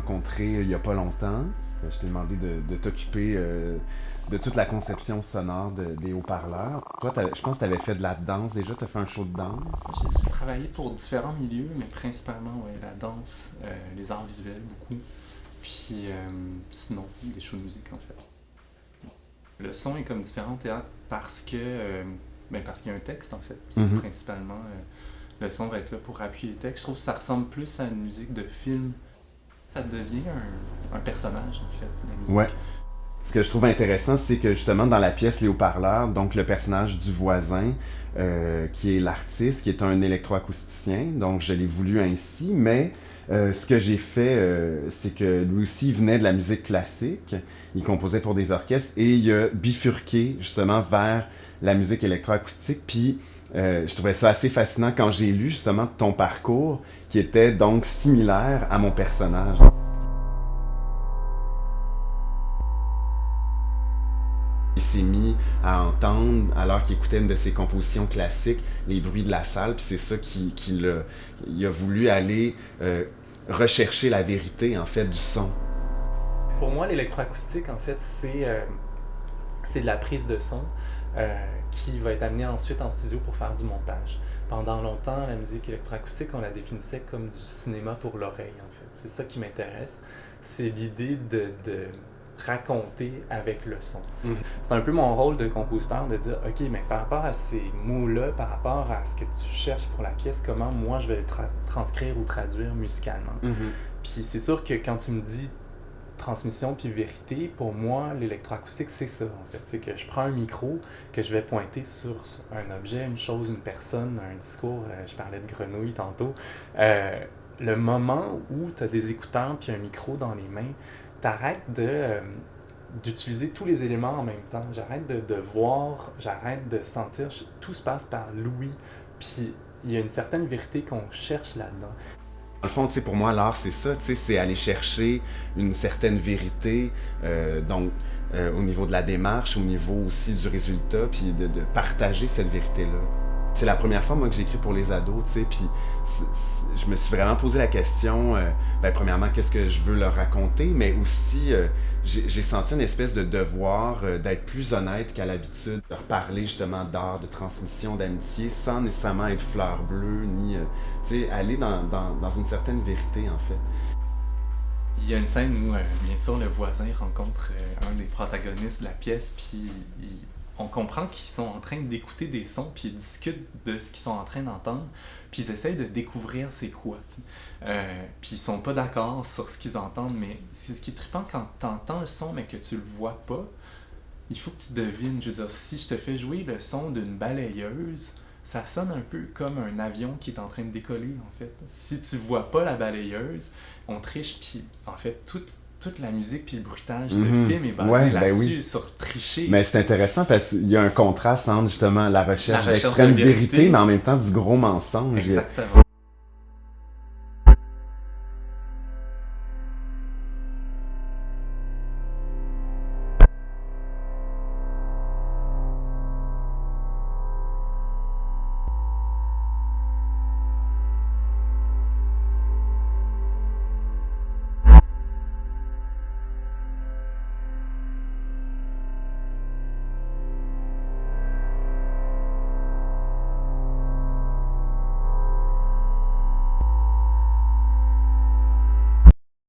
rencontré il y a pas longtemps. Je t'ai demandé de t'occuper de toute la conception sonore des haut-parleurs. Toi, je pense que tu avais fait de la danse déjà, tu as fait un show de danse. J'ai travaillé pour différents milieux, mais principalement ouais, la danse, les arts visuels beaucoup, puis sinon des shows de musique en fait. Le son est comme différent au théâtre parce que parce qu'il y a un texte en fait. C'est principalement le son va être là pour appuyer le texte. Je trouve que ça ressemble plus à une musique de film. Ça devient un personnage en fait, la musique. Ouais. Ce que je trouve intéressant, c'est que justement dans la pièce Les Haut-Parleurs, donc le personnage du voisin, qui est l'artiste, qui est un électroacousticien, donc je l'ai voulu ainsi, mais ce que j'ai fait, c'est que lui aussi il venait de la musique classique, il composait pour des orchestres et il a bifurqué justement vers la musique électroacoustique, puis je trouvais ça assez fascinant quand j'ai lu justement ton parcours, qui était donc similaire à mon personnage. Il s'est mis à entendre, alors qu'il écoutait une de ses compositions classiques, les bruits de la salle, puis c'est ça il a voulu aller rechercher la vérité, en fait, du son. Pour moi, l'électroacoustique, en fait, c'est de la prise de son qui va être amenée ensuite en studio pour faire du montage. Pendant longtemps, la musique électroacoustique, on la définissait comme du cinéma pour l'oreille, en fait. C'est ça qui m'intéresse. C'est l'idée de raconter avec le son. C'est un peu mon rôle de compositeur de dire, OK, mais par rapport à ces mots-là, par rapport à ce que tu cherches pour la pièce, comment moi je vais le transcrire ou traduire musicalement. Puis c'est sûr que quand tu me dis transmission puis vérité, pour moi, l'électroacoustique, c'est ça, en fait. C'est que je prends un micro, que je vais pointer sur un objet, une chose, une personne, un discours. Je parlais de grenouille tantôt. Le moment où tu as des écouteurs puis un micro dans les mains, t'arrêtes d'utiliser tous les éléments en même temps. J'arrête de voir, j'arrête de sentir. Tout se passe par l'ouïe. Puis il y a une certaine vérité qu'on cherche là-dedans. Dans le fond, pour moi, l'art, c'est ça, c'est aller chercher une certaine vérité, au niveau de la démarche, au niveau aussi du résultat, puis de partager cette vérité-là. C'est la première fois, moi, que j'ai écrit pour les ados, puis je me suis vraiment posé la question, premièrement, qu'est-ce que je veux leur raconter, mais aussi, j'ai senti une espèce de devoir d'être plus honnête qu'à l'habitude, de leur parler justement d'art, de transmission, d'amitié, sans nécessairement être fleur bleue, ni, aller dans une certaine vérité, en fait. Il y a une scène où, bien sûr, le voisin rencontre un des protagonistes de la pièce, puis on comprend qu'ils sont en train d'écouter des sons, puis ils discutent de ce qu'ils sont en train d'entendre, puis ils essayent de découvrir c'est quoi. Puis ils sont pas d'accord sur ce qu'ils entendent, mais c'est ce qui est trippant quand tu entends le son, mais que tu le vois pas, il faut que tu devines. Je veux dire, si je te fais jouer le son d'une balayeuse, ça sonne un peu comme un avion qui est en train de décoller, en fait. Si tu vois pas la balayeuse, on triche, puis en fait, toute la musique puis le bruitage de film est basé là-dessus, sur tricher. Mais c'est intéressant parce qu'il y a un contraste entre justement la recherche d'extrême vérité, mais en même temps du gros mensonge. Exactement.